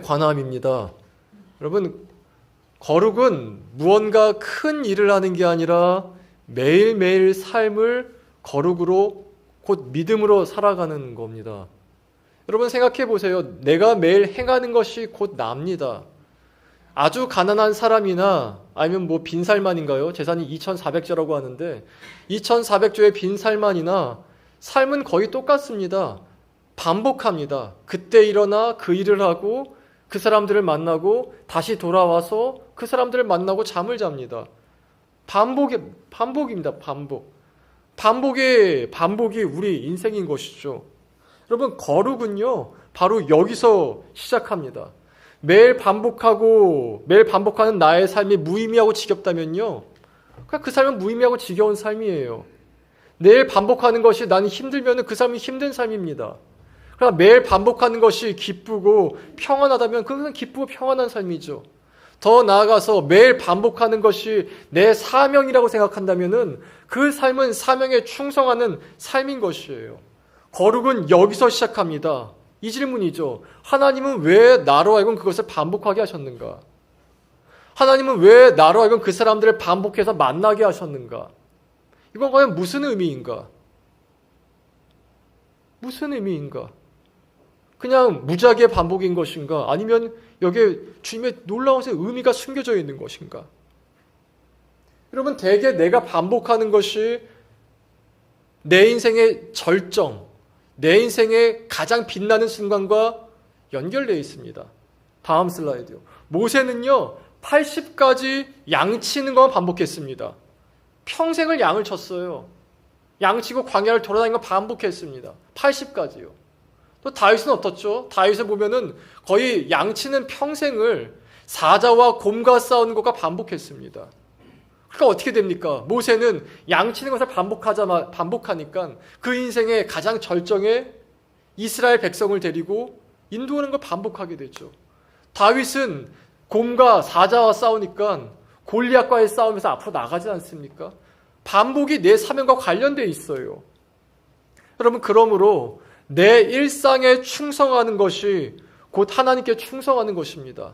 관함입니다. 여러분, 거룩은 무언가 큰 일을 하는 게 아니라 매일매일 삶을 거룩으로 곧 믿음으로 살아가는 겁니다. 여러분 생각해 보세요. 내가 매일 행하는 것이 곧 납니다. 아주 가난한 사람이나 아니면 뭐 빈살만인가요? 재산이 2,400조라고 하는데 2,400조의 빈살만이나 삶은 거의 똑같습니다. 반복합니다. 그때 일어나 그 일을 하고 그 사람들을 만나고 다시 돌아와서 그 사람들을 만나고 잠을 잡니다. 반복입니다. 반복이 우리 인생인 것이죠. 여러분, 거룩은요, 바로 여기서 시작합니다. 매일 반복하는 나의 삶이 무의미하고 지겹다면요, 그 삶은 무의미하고 지겨운 삶이에요. 매일 반복하는 것이 나는 힘들면 그 삶이 힘든 삶입니다. 그러나 매일 반복하는 것이 기쁘고 평안하다면 그것은 기쁘고 평안한 삶이죠. 더 나아가서 매일 반복하는 것이 내 사명이라고 생각한다면은 그 삶은 사명에 충성하는 삶인 것이에요. 거룩은 여기서 시작합니다. 이 질문이죠. 하나님은 왜 나로 하여금 그것을 반복하게 하셨는가? 하나님은 왜 나로 하여금 그 사람들을 반복해서 만나게 하셨는가? 이건 과연 무슨 의미인가? 무슨 의미인가? 그냥 무작위의 반복인 것인가? 아니면 여기에 주님의 놀라운 의미가 숨겨져 있는 것인가? 여러분, 대개 내가 반복하는 것이 내 인생의 절정, 내 인생의 가장 빛나는 순간과 연결되어 있습니다. 다음 슬라이드요. 모세는요, 80가지 양치는 것만 반복했습니다. 평생을 양을 쳤어요. 양치고 광야를 돌아다니는 거 반복했습니다. 80가지요. 또 다윗은 어떻죠? 다윗을 보면은 거의 양치는 평생을 사자와 곰과 싸우는 것과 반복했습니다. 그러니까 어떻게 됩니까? 모세는 양치는 것을 반복하니까 그 인생의 가장 절정에 이스라엘 백성을 데리고 인도하는 걸 반복하게 되죠. 다윗은 곰과 사자와 싸우니까 골리앗과의 싸움에서 앞으로 나가지 않습니까? 반복이 내 사명과 관련되어 있어요. 여러분, 그러므로 내 일상에 충성하는 것이 곧 하나님께 충성하는 것입니다.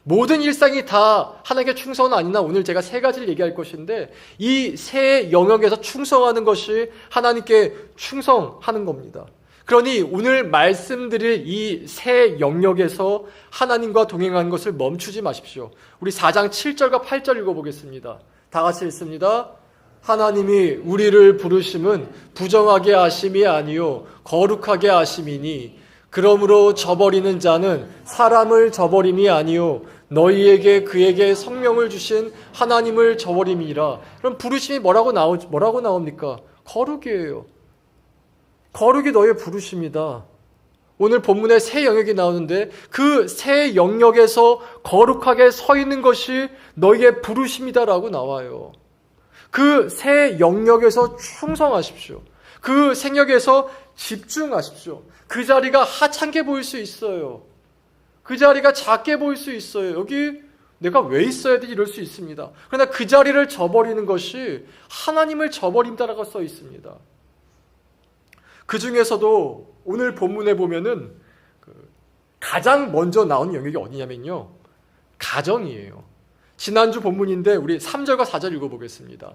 모든 일상이 다 하나님께 충성은 아니나 오늘 제가 세 가지를 얘기할 것인데 이 세 영역에서 충성하는 것이 하나님께 충성하는 겁니다. 그러니 오늘 말씀드릴 이 세 영역에서 하나님과 동행하는 것을 멈추지 마십시오. 우리 4장 7절과 8절 읽어보겠습니다. 다 같이 읽습니다. 하나님이 우리를 부르심은 부정하게 하심이 아니요 거룩하게 하심이니 그러므로 저버리는 자는 사람을 저버림이 아니요 너희에게 그에게 성령을 주신 하나님을 저버림이라. 그럼 부르심이 뭐라고 나옵니까? 거룩이에요. 거룩이 너희의 부르심이다. 오늘 본문에 세 영역이 나오는데 그 세 영역에서 거룩하게 서 있는 것이 너희의 부르심이다라고 나와요. 그 세 영역에서 충성하십시오. 그 생역에서 집중하십시오. 그 자리가 하찮게 보일 수 있어요. 그 자리가 작게 보일 수 있어요. 여기 내가 왜 있어야 되지 이럴 수 있습니다. 그러나 그 자리를 저버리는 것이 하나님을 저버린다라고 써 있습니다. 그 중에서도 오늘 본문에 보면은 가장 먼저 나온 영역이 어디냐면요, 가정이에요. 지난주 본문인데 우리 3절과 4절 읽어보겠습니다.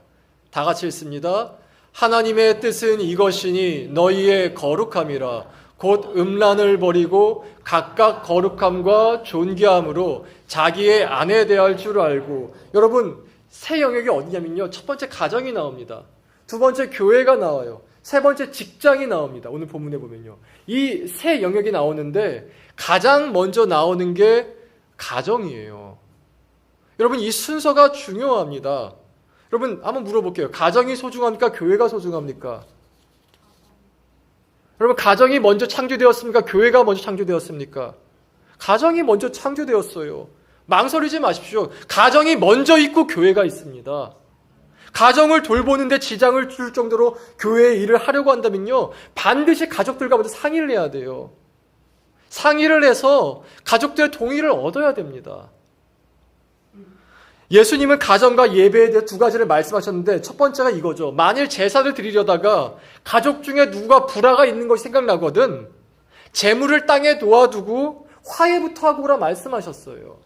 다 같이 읽습니다. 하나님의 뜻은 이것이니 너희의 거룩함이라. 곧 음란을 버리고 각각 거룩함과 존귀함으로 자기의 아내 대할 줄 알고. 여러분, 세 영역이 어디냐면요, 첫 번째 가정이 나옵니다. 두 번째 교회가 나와요. 세 번째 직장이 나옵니다. 오늘 본문에 보면요, 이 세 영역이 나오는데 가장 먼저 나오는 게 가정이에요. 여러분, 이 순서가 중요합니다. 여러분, 한번 물어볼게요. 가정이 소중합니까? 교회가 소중합니까? 여러분, 가정이 먼저 창조되었습니까? 교회가 먼저 창조되었습니까? 가정이 먼저 창조되었어요. 망설이지 마십시오. 가정이 먼저 있고 교회가 있습니다. 가정을 돌보는데 지장을 줄 정도로 교회의 일을 하려고 한다면요, 반드시 가족들과 먼저 상의를 해야 돼요. 상의를 해서 가족들의 동의를 얻어야 됩니다. 예수님은 가정과 예배에 대해 두 가지를 말씀하셨는데 첫 번째가 이거죠. 만일 제사를 드리려다가 가족 중에 누가 불화가 있는 것이 생각나거든 재물을 땅에 놓아두고 화해부터 하고 오라 말씀하셨어요.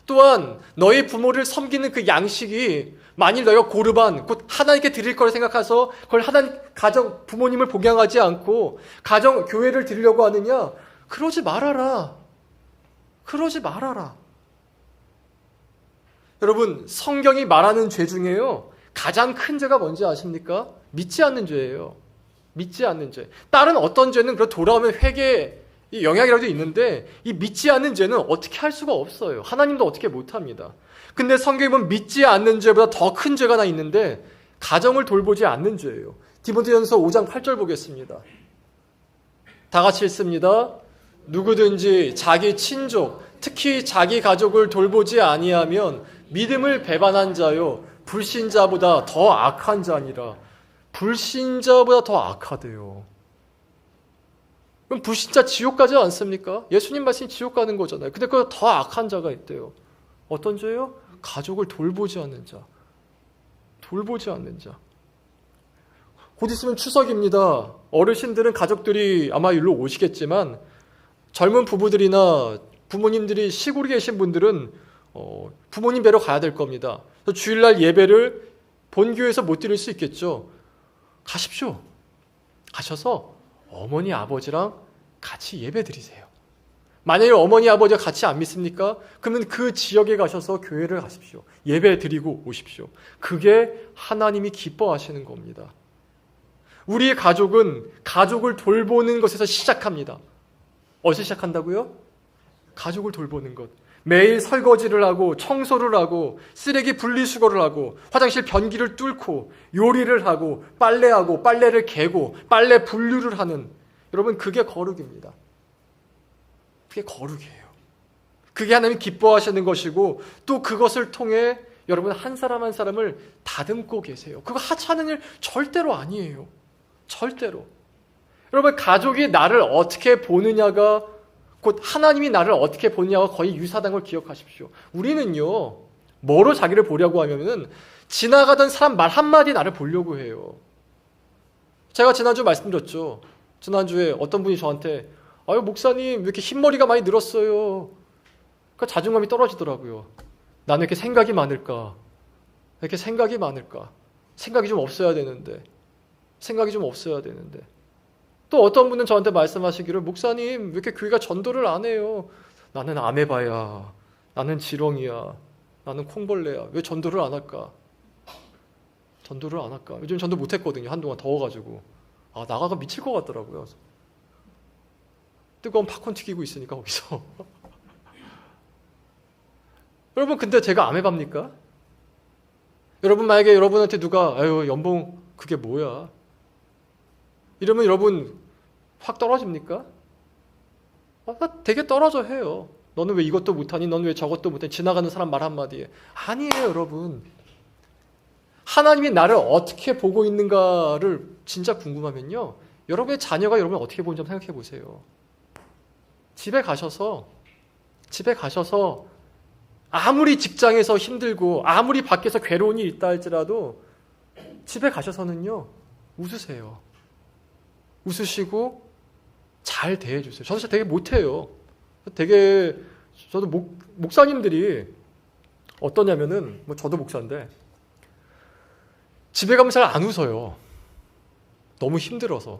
또한 너희 부모를 섬기는 그 양식이 만일 너희가 고르반 곧 하나님께 드릴 거라 생각해서 그걸 하나님 가정 부모님을 복양하지 않고 가정 교회를 드리려고 하느냐? 그러지 말아라. 그러지 말아라. 여러분, 성경이 말하는 죄 중에요, 가장 큰 죄가 뭔지 아십니까? 믿지 않는 죄예요. 믿지 않는 죄. 다른 어떤 죄는 그 돌아오면 회개의 영향이라도 있는데 이 믿지 않는 죄는 어떻게 할 수가 없어요. 하나님도 어떻게 못합니다. 근데 성경에 보면 믿지 않는 죄보다 더 큰 죄가 하나 있는데 가정을 돌보지 않는 죄예요. 디모데전서 5장 8절 보겠습니다. 다 같이 읽습니다. 누구든지 자기 친족, 특히 자기 가족을 돌보지 아니하면 믿음을 배반한 자요 불신자보다 더 악한 자니라. 불신자보다 더 악하대요. 그럼 불신자 지옥 가지 않습니까? 예수님 말씀이 지옥 가는 거잖아요. 근데 그보다 더 악한 자가 있대요. 어떤 죄요? 가족을 돌보지 않는 자. 돌보지 않는 자. 곧 있으면 추석입니다. 어르신들은 가족들이 아마 일로 오시겠지만 젊은 부부들이나 부모님들이 시골에 계신 분들은 부모님 뵈러 가야 될 겁니다. 주일날 예배를 본교에서 못 드릴 수 있겠죠. 가십시오. 가셔서 어머니 아버지랑 같이 예배 드리세요. 만약에 어머니 아버지가 같이 안 믿습니까? 그러면 그 지역에 가셔서 교회를 가십시오. 예배 드리고 오십시오. 그게 하나님이 기뻐하시는 겁니다. 우리의 가족은 가족을 돌보는 것에서 시작합니다. 어디서 시작한다고요? 가족을 돌보는 것. 매일 설거지를 하고 청소를 하고 쓰레기 분리수거를 하고 화장실 변기를 뚫고 요리를 하고 빨래하고 빨래를 개고 빨래 분류를 하는, 여러분, 그게 거룩입니다. 그게 거룩이에요. 그게 하나님이 기뻐하시는 것이고 또 그것을 통해 여러분 한 사람 한 사람을 다듬고 계세요. 그거 하찮은 일 절대로 아니에요. 절대로. 여러분, 가족이 나를 어떻게 보느냐가 곧 하나님이 나를 어떻게 보느냐가 거의 유사한 걸 기억하십시오. 우리는요, 뭐로 자기를 보려고 하면은 지나가던 사람 말 한마디 나를 보려고 해요. 제가 지난주 말씀드렸죠. 지난주에 어떤 분이 저한테 아유 목사님 왜 이렇게 흰머리가 많이 늘었어요. 그러니까 자존감이 떨어지더라고요. 나는 왜 이렇게 생각이 많을까? 왜 이렇게 생각이 많을까? 생각이 좀 없어야 되는데. 생각이 좀 없어야 되는데. 또 어떤 분은 저한테 말씀하시기를 목사님 왜 이렇게 교회가 전도를 안 해요? 나는 아메바야. 나는 지렁이야. 나는 콩벌레야. 왜 전도를 안 할까? 전도를 안 할까? 요즘 전도 못 했거든요. 한동안 더워가지고. 나가가 미칠 것 같더라고요. 뜨거운 팝콘 튀기고 있으니까 거기서. 여러분, 근데 제가 아메바입니까? 여러분, 만약에 여러분한테 누가 아유 연봉 그게 뭐야? 이러면 여러분 확 떨어집니까? 되게 떨어져 해요. 너는 왜 이것도 못하니? 너는 왜 저것도 못하니? 지나가는 사람 말 한마디에. 아니에요, 여러분. 하나님이 나를 어떻게 보고 있는가를 진짜 궁금하면요, 여러분의 자녀가 여러분을 어떻게 보는지 한번 생각해 보세요. 집에 가셔서 아무리 직장에서 힘들고 아무리 밖에서 괴로운 일이 있다 할지라도 집에 가셔서는요, 웃으세요. 웃으시고 잘 대해주세요. 저도 되게 못해요. 저도 목사님들이 어떠냐면은, 저도 목사인데 집에 가면 잘 안 웃어요. 너무 힘들어서.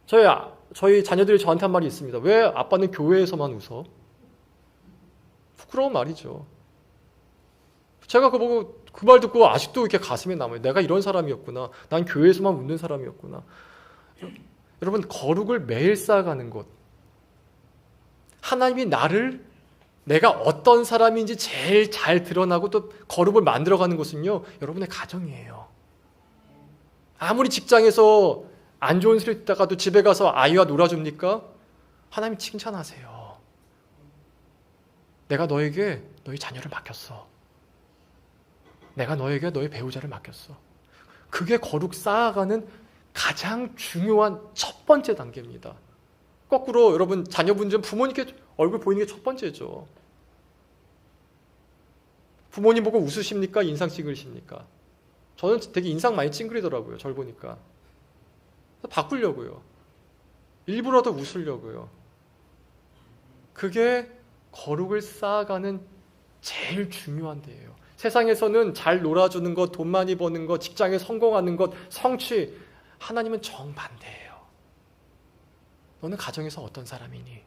저희 자녀들이 저한테 한 말이 있습니다. 왜 아빠는 교회에서만 웃어? 부끄러운 말이죠. 제가 그거 보고 그 말 듣고 아직도 이렇게 가슴에 남아요. 내가 이런 사람이었구나. 난 교회에서만 웃는 사람이었구나. 여러분, 거룩을 매일 쌓아가는 것. 하나님이 내가 어떤 사람인지 제일 잘 드러나고 또 거룩을 만들어가는 것은요, 여러분의 가정이에요. 아무리 직장에서 안 좋은 소리 듣다가도 집에 가서 아이와 놀아줍니까? 하나님 칭찬하세요. 내가 너에게 너희 자녀를 맡겼어. 내가 너에게 너희 배우자를 맡겼어. 그게 거룩 쌓아가는 가장 중요한 첫 번째 단계입니다. 거꾸로 여러분, 자녀분들은 부모님께 얼굴 보이는 게 첫 번째죠. 부모님 보고 웃으십니까? 인상 찡그리십니까? 저는 되게 인상 많이 찡그리더라고요. 절 보니까. 바꾸려고요. 일부러도 웃으려고요. 그게 거룩을 쌓아가는 제일 중요한 데예요. 세상에서는 잘 놀아주는 것, 돈 많이 버는 것, 직장에 성공하는 것, 성취. 하나님은 정반대예요. 너는 가정에서 어떤 사람이니?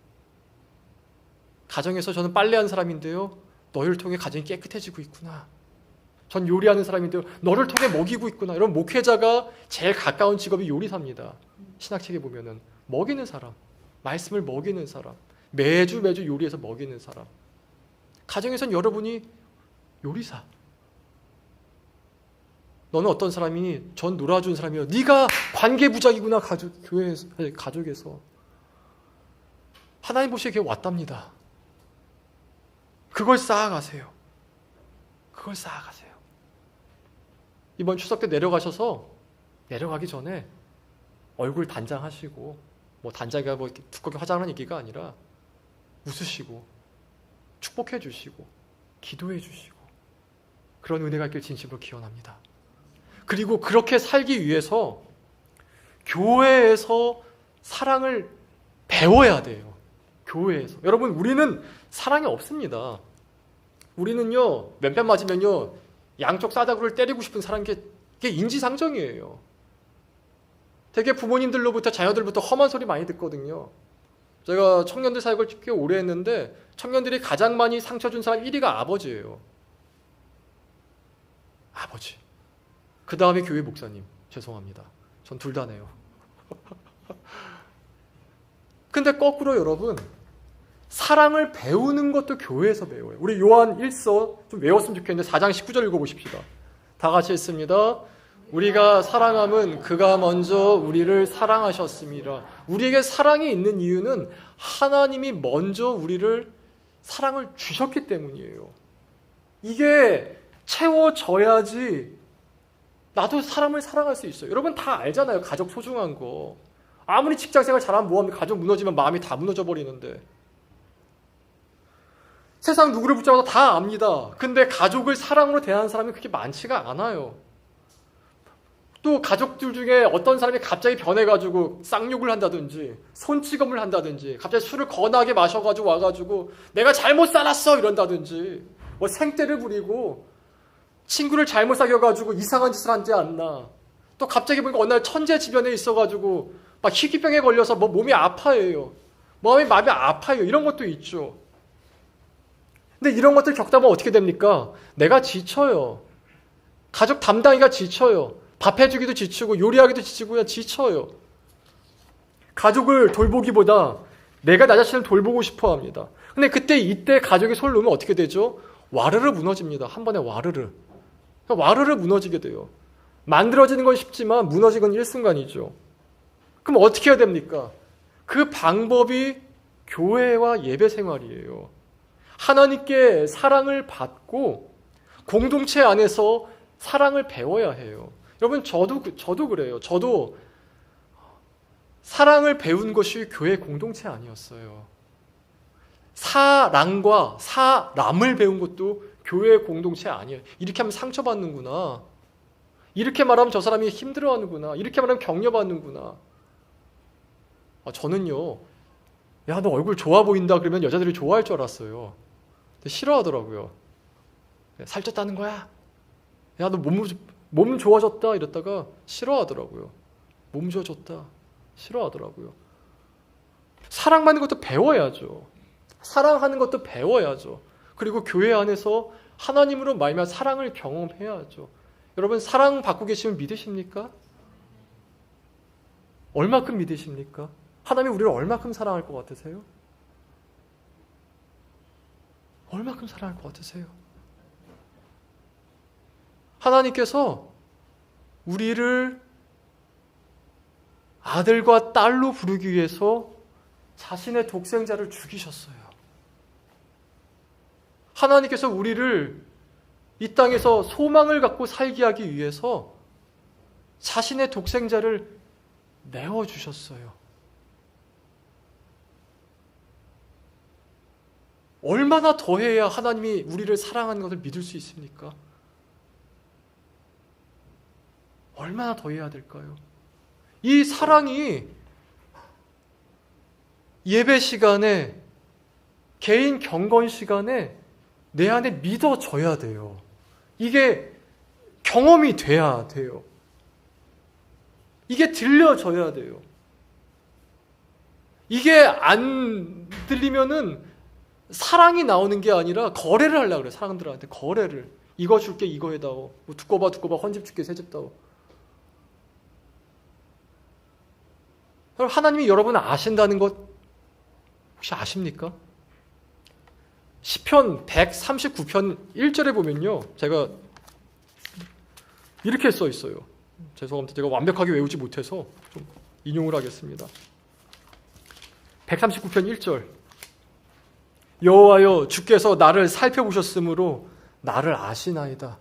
가정에서 저는 빨래하는 사람인데요. 너희를 통해 가정이 깨끗해지고 있구나. 전 요리하는 사람인데요. 너를 통해 먹이고 있구나. 이런 목회자가 제일 가까운 직업이 요리사입니다. 신학책에 보면은 먹이는 사람, 말씀을 먹이는 사람, 매주 요리해서 먹이는 사람. 가정에선 여러분이 요리사. 너는 어떤 사람이니? 전 놀아준 사람이요. 네가 관계부장이구나. 교회에서, 가족에서. 하나님 보시기에 왔답니다. 그걸 쌓아가세요. 그걸 쌓아가세요. 이번 추석 때 내려가셔서 내려가기 전에 얼굴 단장하시고, 뭐 단장이가 뭐 두껍게 화장하는 얘기가 아니라 웃으시고 축복해 주시고 기도해 주시고 그런 은혜가 있길 진심으로 기원합니다. 그리고 그렇게 살기 위해서 교회에서 사랑을 배워야 돼요. 교회에서. 여러분, 우리는 사랑이 없습니다. 우리는요, 맨뺨 맞으면요, 양쪽 싸다구를 때리고 싶은 사람, 그게 인지상정이에요. 되게 부모님들로부터 자녀들부터 험한 소리 많이 듣거든요. 제가 청년들 사역을 꽤 오래 했는데 청년들이 가장 많이 상처 준 사람 1위가 아버지예요. 아버지. 그 다음에 교회 목사님. 죄송합니다. 전 둘 다네요. 근데 거꾸로 여러분, 사랑을 배우는 것도 교회에서 배워요. 우리 요한 1서 좀 외웠으면 좋겠는데 4장 19절 읽어보십시다. 다 같이 읽습니다. 우리가 사랑함은 그가 먼저 우리를 사랑하셨습니다. 우리에게 사랑이 있는 이유는 하나님이 먼저 우리를 사랑을 주셨기 때문이에요. 이게 채워져야지 나도 사람을 사랑할 수 있어요. 여러분 다 알잖아요. 가족 소중한 거. 아무리 직장생활 잘하면 뭐합니까? 가족 무너지면 마음이 다 무너져 버리는데. 세상 누구를 붙잡아도 다 압니다. 근데 가족을 사랑으로 대하는 사람이 그렇게 많지가 않아요. 또 가족들 중에 어떤 사람이 갑자기 변해가지고 쌍욕을 한다든지 손찌검을 한다든지 갑자기 술을 거나게 마셔가지고 와가지고 내가 잘못 살았어 이런다든지 뭐 생떼를 부리고 친구를 잘못 사귀어가지고 이상한 짓을 한지 않나. 또 갑자기 보니까 어느 날 천재지변에 있어가지고 막 희귀병에 걸려서 뭐 몸이 아파해요. 마음이 아파요. 이런 것도 있죠. 근데 이런 것들 겪다 보면 어떻게 됩니까? 내가 지쳐요. 가족 담당이가 지쳐요. 밥 해주기도 지치고 요리하기도 지치고 그냥 지쳐요. 가족을 돌보기보다 내가 나 자신을 돌보고 싶어 합니다. 근데 이때 가족이 손을 놓으면 어떻게 되죠? 와르르 무너집니다. 한 번에 와르르 무너지게 돼요. 만들어지는 건 쉽지만 무너지는 건 일순간이죠. 그럼 어떻게 해야 됩니까? 그 방법이 교회와 예배 생활이에요. 하나님께 사랑을 받고 공동체 안에서 사랑을 배워야 해요. 여러분 저도 그래요. 저도 사랑을 배운 것이 교회 공동체 아니었어요. 사랑과 사람을 배운 것도 교회 공동체 아니에요. 이렇게 하면 상처받는구나. 이렇게 말하면 저 사람이 힘들어하는구나. 이렇게 말하면 격려받는구나. 저는요. 야, 너 얼굴 좋아 보인다 그러면 여자들이 좋아할 줄 알았어요. 근데 싫어하더라고요. 살쪘다는 거야? 야, 너 몸 좋아졌다 이랬다가 싫어하더라고요. 몸 좋아졌다 싫어하더라고요. 사랑받는 것도 배워야죠. 사랑하는 것도 배워야죠. 그리고 교회 안에서 하나님으로 말미암아 사랑을 경험해야죠. 여러분 사랑 받고 계시면 믿으십니까? 얼마큼 믿으십니까? 하나님이 우리를 얼마큼 사랑할 것 같으세요? 얼마큼 사랑할 것 같으세요? 하나님께서 우리를 아들과 딸로 부르기 위해서 자신의 독생자를 죽이셨어요. 하나님께서 우리를 이 땅에서 소망을 갖고 살게 하기 위해서 자신의 독생자를 내어주셨어요. 얼마나 더해야 하나님이 우리를 사랑하는 것을 믿을 수 있습니까? 얼마나 더해야 될까요? 이 사랑이 예배 시간에 개인 경건 시간에 내 안에 믿어져야 돼요. 이게 경험이 돼야 돼요. 이게 들려져야 돼요. 이게 안 들리면은 사랑이 나오는 게 아니라 거래를 하려고 그래요. 사람들한테 거래를. 이거 줄게, 이거 해다오. 뭐 두꺼 봐, 헌집 줄게, 새집 다오. 하나님이 여러분을 아신다는 것 혹시 아십니까? 시편 139편 1절에 보면요. 제가 이렇게 써 있어요. 죄송합니다. 제가 완벽하게 외우지 못해서 좀 인용을 하겠습니다. 139편 1절. 여호와여 주께서 나를 살펴보셨으므로 나를 아시나이다.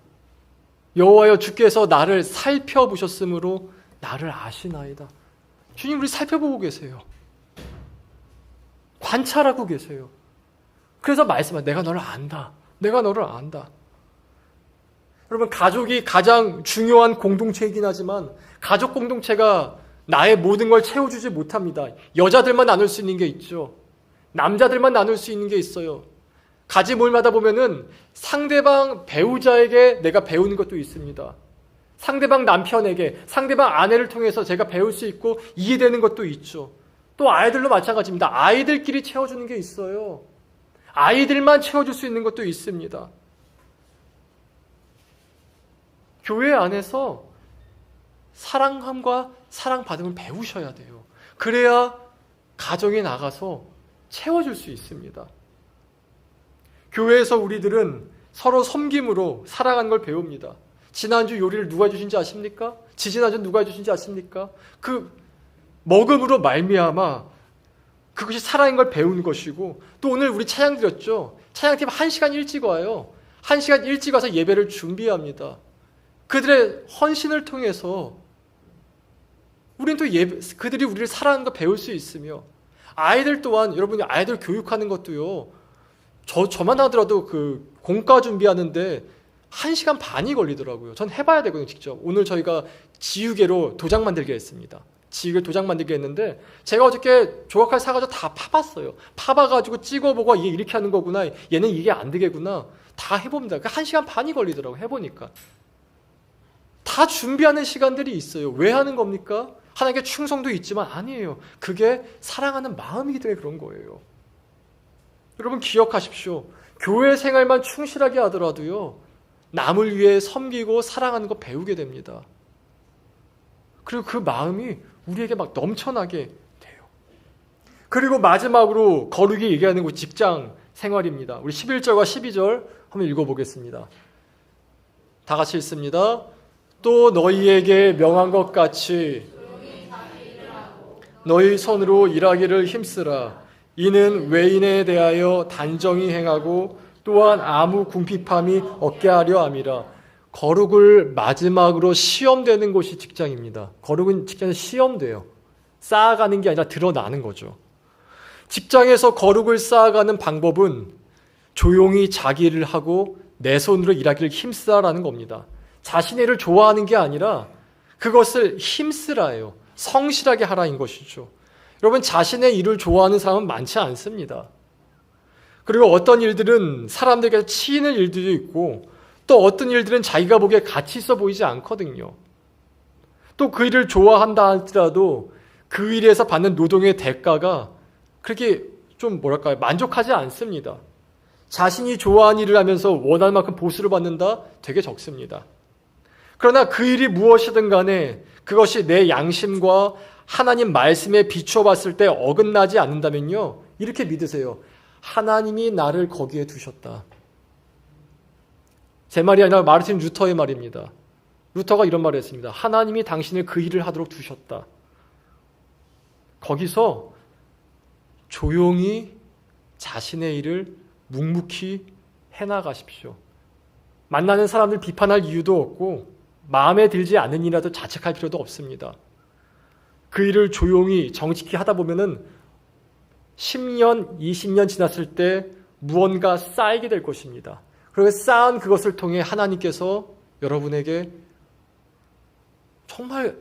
여호와여 주께서 나를 살펴보셨으므로 나를 아시나이다. 주님 우리 살펴보고 계세요. 관찰하고 계세요. 그래서 말씀하세요. 내가 너를 안다. 내가 너를 안다. 여러분 가족이 가장 중요한 공동체이긴 하지만 가족 공동체가 나의 모든 걸 채워주지 못합니다. 여자들만 나눌 수 있는 게 있죠. 남자들만 나눌 수 있는 게 있어요. 가지 모임하다 보면은 상대방 배우자에게 내가 배우는 것도 있습니다. 상대방 남편에게, 상대방 아내를 통해서 제가 배울 수 있고 이해되는 것도 있죠. 또 아이들도 마찬가지입니다. 아이들끼리 채워주는 게 있어요. 아이들만 채워줄 수 있는 것도 있습니다. 교회 안에서 사랑함과 사랑받음을 배우셔야 돼요. 그래야 가정에 나가서 채워줄 수 있습니다. 교회에서 우리들은 서로 섬김으로 살아가는 걸 배웁니다. 지난주 요리를 누가 해주신지 아십니까? 지지난주 누가 해주신지 아십니까? 그 먹음으로 말미암아 그것이 사랑인 걸 배우는 것이고, 또 오늘 우리 찬양 드렸죠. 찬양팀 1시간 일찍 와요. 1시간 일찍 와서 예배를 준비합니다. 그들의 헌신을 통해서 우리는 또 그들이 우리를 사랑하는 거 배울 수 있으며, 아이들 또한 여러분이 아이들 교육하는 것도요. 저만 하더라도 그 공과 준비하는데 1시간 반이 걸리더라고요. 전 해봐야 되거든요, 직접. 오늘 저희가 지우개로 도장 만들게 했습니다. 지우개 도장 만들게 했는데 제가 어저께 조각칼 사가지고 다 파봤어요. 파봐가지고 찍어보고 이게 이렇게 하는 거구나. 얘는 이게 안 되겠구나. 다 해봅니다. 1시간 반이 걸리더라고요, 해보니까. 다 준비하는 시간들이 있어요. 왜 하는 겁니까? 하나님께 충성도 있지만 아니에요. 그게 사랑하는 마음이기 때문에 그런 거예요. 여러분 기억하십시오. 교회 생활만 충실하게 하더라도요. 남을 위해 섬기고 사랑하는 거 배우게 됩니다. 그리고 그 마음이 우리에게 막 넘쳐나게 돼요. 그리고 마지막으로 거룩이 얘기하는 그 직장 생활입니다. 우리 11절과 12절 한번 읽어보겠습니다. 다 같이 읽습니다. 또 너희에게 명한 것 같이 너희 손으로 일하기를 힘쓰라. 이는 외인에 대하여 단정히 행하고 또한 아무 궁핍함이 없게 하려 함이라. 거룩을 마지막으로 시험되는 곳이 직장입니다. 거룩은 직장에서 시험돼요. 쌓아가는 게 아니라 드러나는 거죠. 직장에서 거룩을 쌓아가는 방법은 조용히 자기 일을 하고 내 손으로 일하기를 힘쓰라라는 겁니다. 자신의 일을 좋아하는 게 아니라 그것을 힘쓰라예요. 성실하게 하라인 것이죠. 여러분 자신의 일을 좋아하는 사람은 많지 않습니다. 그리고 어떤 일들은 사람들에게 치이는 일들도 있고 또 어떤 일들은 자기가 보기에 가치 있어 보이지 않거든요. 또 그 일을 좋아한다 할지라도 그 일에서 받는 노동의 대가가 그렇게 좀 뭐랄까요, 만족하지 않습니다. 자신이 좋아하는 일을 하면서 원할 만큼 보수를 받는다? 되게 적습니다. 그러나 그 일이 무엇이든 간에 그것이 내 양심과 하나님 말씀에 비추어 봤을 때 어긋나지 않는다면요, 이렇게 믿으세요. 하나님이 나를 거기에 두셨다. 제 말이 아니라 마르틴 루터의 말입니다. 루터가 이런 말을 했습니다. 하나님이 당신을 그 일을 하도록 두셨다. 거기서 조용히 자신의 일을 묵묵히 해나가십시오. 만나는 사람들 비판할 이유도 없고 마음에 들지 않는 일이라도 자책할 필요도 없습니다. 그 일을 조용히 정직히 하다 보면은 10년, 20년 지났을 때 무언가 쌓이게 될 것입니다. 그리고 쌓은 그것을 통해 하나님께서 여러분에게 정말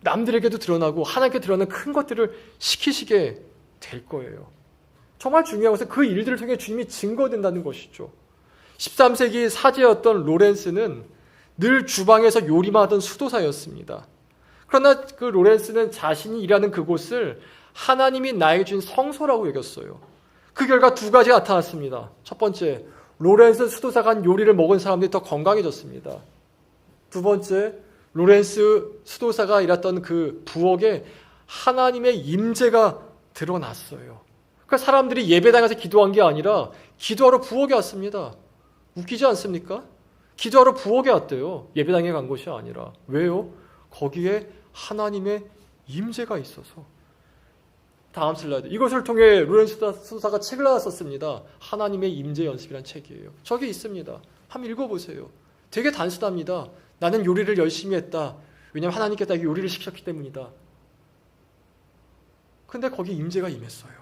남들에게도 드러나고 하나님께 드러나는 큰 것들을 시키시게 될 거예요. 정말 중요한 것은 그 일들을 통해 주님이 증거된다는 것이죠. 13세기 사제였던 로렌스는 늘 주방에서 요리만 하던 수도사였습니다. 그러나 그 로렌스는 자신이 일하는 그곳을 하나님이 나에게 준 성소라고 여겼어요. 그 결과 두 가지가 나타났습니다. 첫 번째, 로렌스 수도사가 한 요리를 먹은 사람들이 더 건강해졌습니다. 두 번째, 로렌스 수도사가 일했던 그 부엌에 하나님의 임재가 드러났어요. 그러니까 사람들이 예배당에서 기도한 게 아니라 기도하러 부엌에 왔습니다. 웃기지 않습니까? 기도하러 부엌에 왔대요. 예배당에 간 것이 아니라. 왜요? 거기에 하나님의 임재가 있어서. 다음 슬라이드. 이것을 통해 로렌스 수도사가 책을 하나 썼습니다. 하나님의 임재 연습이라는 책이에요. 저기 있습니다. 한번 읽어보세요. 되게 단순합니다. 나는 요리를 열심히 했다. 왜냐하면 하나님께서 나에게 요리를 시켰기 때문이다. 근데 거기 임재가 임했어요.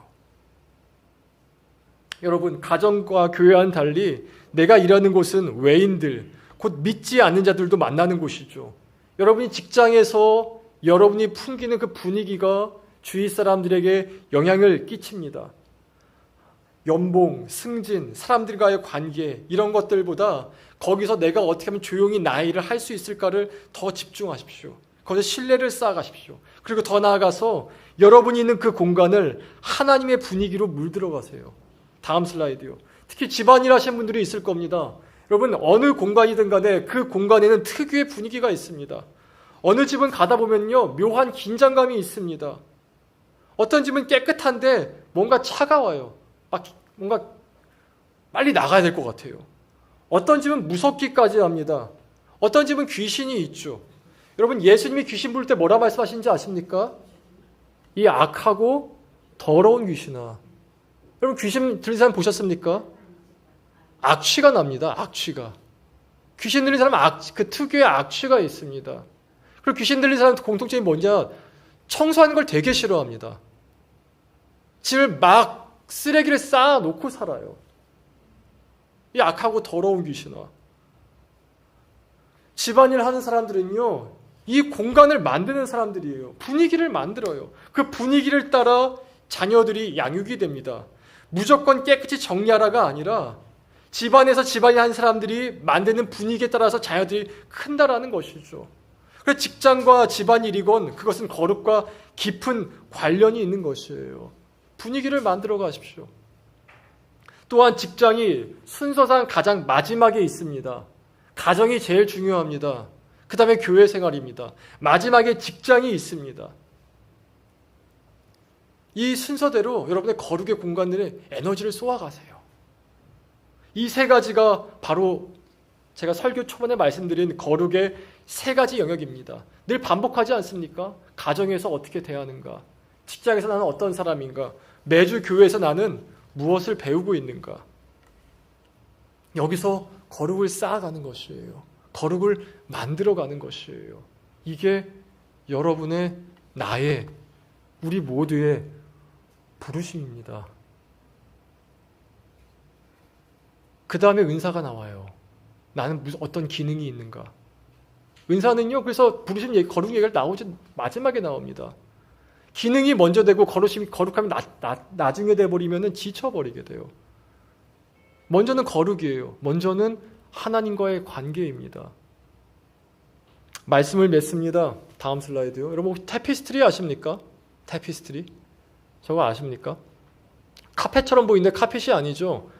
여러분, 가정과 교회와는 달리 내가 일하는 곳은 외인들, 곧 믿지 않는 자들도 만나는 곳이죠. 여러분이 직장에서 여러분이 풍기는 그 분위기가 주위 사람들에게 영향을 끼칩니다. 연봉, 승진, 사람들과의 관계 이런 것들보다 거기서 내가 어떻게 하면 조용히 나의 일을 할 수 있을까를 더 집중하십시오. 거기서 신뢰를 쌓아가십시오. 그리고 더 나아가서 여러분이 있는 그 공간을 하나님의 분위기로 물들어가세요. 다음 슬라이드요. 특히 집안일 하시는 분들이 있을 겁니다. 여러분, 어느 공간이든 간에 그 공간에는 특유의 분위기가 있습니다. 어느 집은 가다 보면요, 묘한 긴장감이 있습니다. 어떤 집은 깨끗한데 뭔가 차가워요. 막 뭔가 빨리 나가야 될 것 같아요. 어떤 집은 무섭기까지 합니다. 어떤 집은 귀신이 있죠. 여러분, 예수님이 귀신 부를 때 뭐라 말씀하시는지 아십니까? 이 악하고 더러운 귀신아. 여러분, 귀신 들린 사람 보셨습니까? 악취가 납니다. 악취가. 귀신 들린 사람은 그 특유의 악취가 있습니다. 그리고 귀신 들린 사람 공통점이 뭐냐? 청소하는 걸 되게 싫어합니다. 집을 막 쓰레기를 쌓아놓고 살아요. 이 악하고 더러운 귀신아. 집안일 하는 사람들은요, 이 공간을 만드는 사람들이에요. 분위기를 만들어요. 그 분위기를 따라 자녀들이 양육이 됩니다. 무조건 깨끗이 정리하라가 아니라 집안에서 집안일 하는 사람들이 만드는 분위기에 따라서 자녀들이 큰다라는 것이죠. 그래서 직장과 집안일이건 그것은 거룩과 깊은 관련이 있는 것이에요. 분위기를 만들어 가십시오. 또한 직장이 순서상 가장 마지막에 있습니다. 가정이 제일 중요합니다. 그 다음에 교회 생활입니다. 마지막에 직장이 있습니다. 이 순서대로 여러분의 거룩의 공간들에 에너지를 쏘아가세요. 이 세 가지가 바로 제가 설교 초반에 말씀드린 거룩의 세 가지 영역입니다. 늘 반복하지 않습니까? 가정에서 어떻게 대하는가? 직장에서 나는 어떤 사람인가? 매주 교회에서 나는 무엇을 배우고 있는가? 여기서 거룩을 쌓아가는 것이에요. 거룩을 만들어가는 것이에요. 이게 여러분의, 나의, 우리 모두의 부르심입니다. 그 다음에 은사가 나와요. 나는 무슨 어떤 기능이 있는가? 은사는요, 그래서 부르심 얘기, 거룩 얘기가 나오지 마지막에 나옵니다. 기능이 먼저 되고 거룩함이 나중에 돼버리면 지쳐버리게 돼요. 먼저는 거룩이에요. 먼저는 하나님과의 관계입니다. 말씀을 맺습니다. 다음 슬라이드요. 여러분 혹시 타피스트리 아십니까? 타피스트리? 저거 아십니까? 카펫처럼 보이는데 카펫이 아니죠.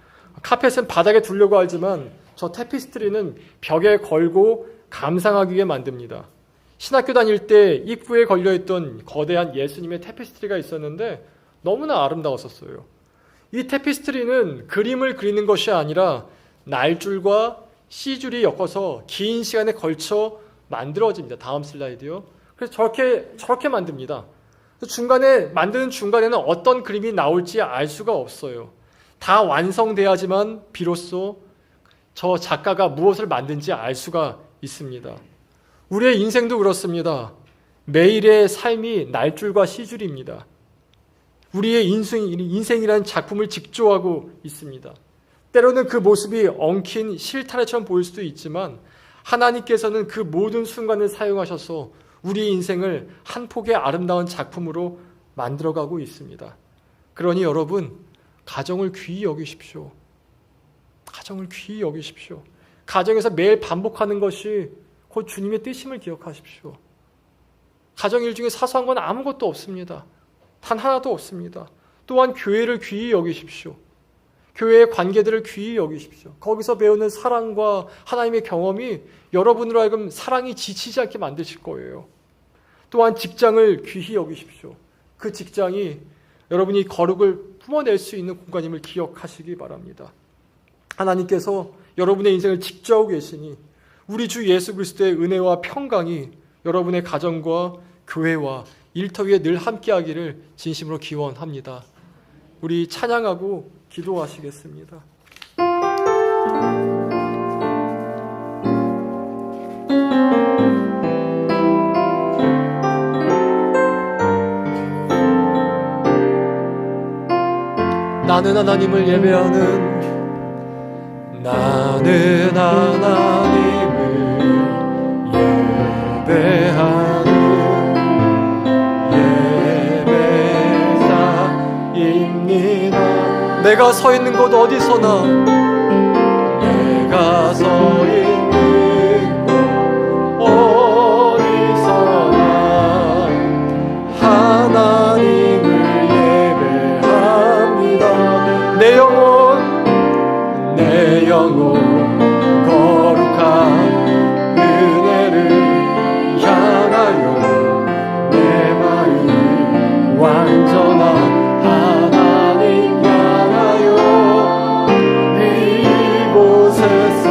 카펫은 바닥에 두려고 하지만 저 타피스트리는 벽에 걸고 감상하기 위해 만듭니다. 신학교 다닐 때 입구에 걸려있던 거대한 예수님의 타피스트리가 있었는데 너무나 아름다웠었어요. 이 타피스트리는 그림을 그리는 것이 아니라 날줄과 씨줄이 엮어서 긴 시간에 걸쳐 만들어집니다. 다음 슬라이드요. 그래서 저렇게 만듭니다. 만드는 중간에는 어떤 그림이 나올지 알 수가 없어요. 다 완성돼야지만 비로소 저 작가가 무엇을 만든지 알 수가 있습니다. 우리의 인생도 그렇습니다. 매일의 삶이 날줄과 씨줄입니다. 우리의 인생이라는 작품을 직조하고 있습니다. 때로는 그 모습이 엉킨 실타래처럼 보일 수도 있지만 하나님께서는 그 모든 순간을 사용하셔서 우리 인생을 한 폭의 아름다운 작품으로 만들어가고 있습니다. 그러니 여러분, 가정을 귀히 여기십시오. 가정을 귀히 여기십시오. 가정에서 매일 반복하는 것이 곧 주님의 뜻임을 기억하십시오. 가정일 중에 사소한 건 아무것도 없습니다. 단 하나도 없습니다. 또한 교회를 귀히 여기십시오. 교회의 관계들을 귀히 여기십시오. 거기서 배우는 사랑과 하나님의 경험이 여러분으로 하여금 사랑이 지치지 않게 만드실 거예요. 또한 직장을 귀히 여기십시오. 그 직장이 여러분이 거룩을 뿜어낼 수 있는 공간임을 기억하시기 바랍니다. 하나님께서 여러분의 인생을 지켜하고 계시니 우리 주 예수 그리스도의 은혜와 평강이 여러분의 가정과 교회와 일터 위에 늘 함께하기를 진심으로 기원합니다. 우리 찬양하고 기도하시겠습니다. 나는 하나님을 예배하는 나는 하나님을 예배하는 예배자입니다. 내가 서 있는 곳 어디서나 내가 서 있는 곳 어디서나 하나님을 예배합니다. 내 영혼 거룩한 은혜를 향하여 내 마음 완전한 하나님 향하여 이곳에서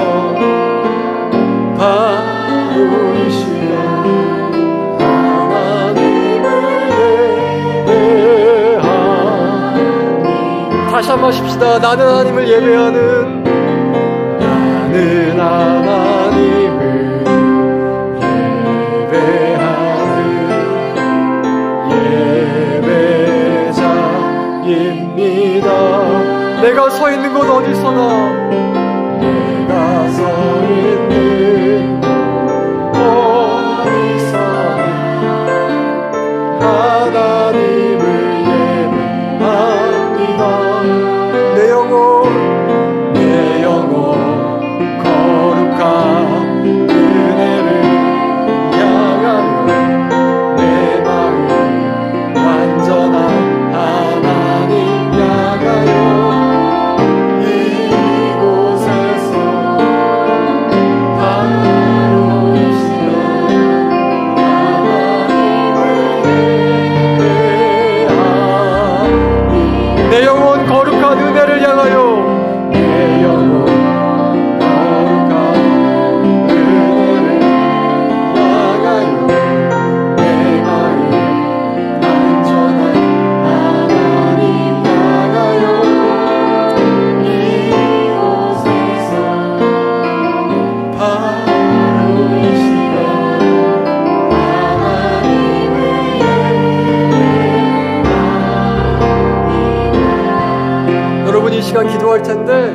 바로 이 시간 하나님을 예배하니. 다시 한번 하십시다. 나는 하나님을 예배하는 나는 하나님을 예배하는 예배자입니다. 내가 서 있는 곳 어디서나 내가 서 있는 곳 어디서나 하나님을 예배합니다. 내 영혼 거룩한 은혜를 향하여 내 마음 완전한 하나님 향하여 이곳에서 바로 이 시간 하나님을 예배하니. 내 영혼 거룩한 은혜를 향하여 내 영혼 이 시간 기도할 텐데,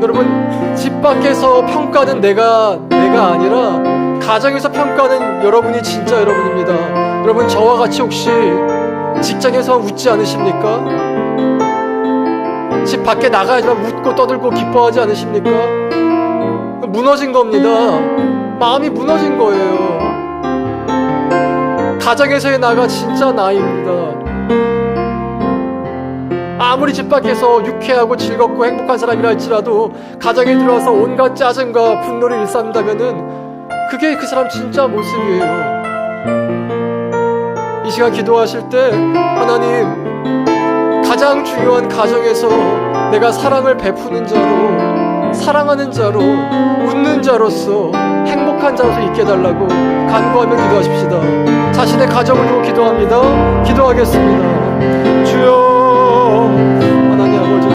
여러분 집 밖에서 평가는 내가 아니라 가정에서 평가는 여러분이 진짜 여러분입니다. 여러분 저와 같이 혹시 직장에서 웃지 않으십니까? 집 밖에 나가야지만 웃고 떠들고 기뻐하지 않으십니까? 무너진 겁니다. 마음이 무너진 거예요. 가정에서의 나가 진짜 나입니다. 아무리 집 밖에서 유쾌하고 즐겁고 행복한 사람이라 할지라도 가정에 들어와서 온갖 짜증과 분노를 일삼는다면은 그게 그 사람 진짜 모습이에요. 이 시간 기도하실 때 하나님, 가장 중요한 가정에서 내가 사랑을 베푸는 자로, 사랑하는 자로, 웃는 자로서, 행복한 자로서 있게 해달라고 간구하며 기도하십시다. 자신의 가정을 두고 기도합니다. 기도하겠습니다. 주여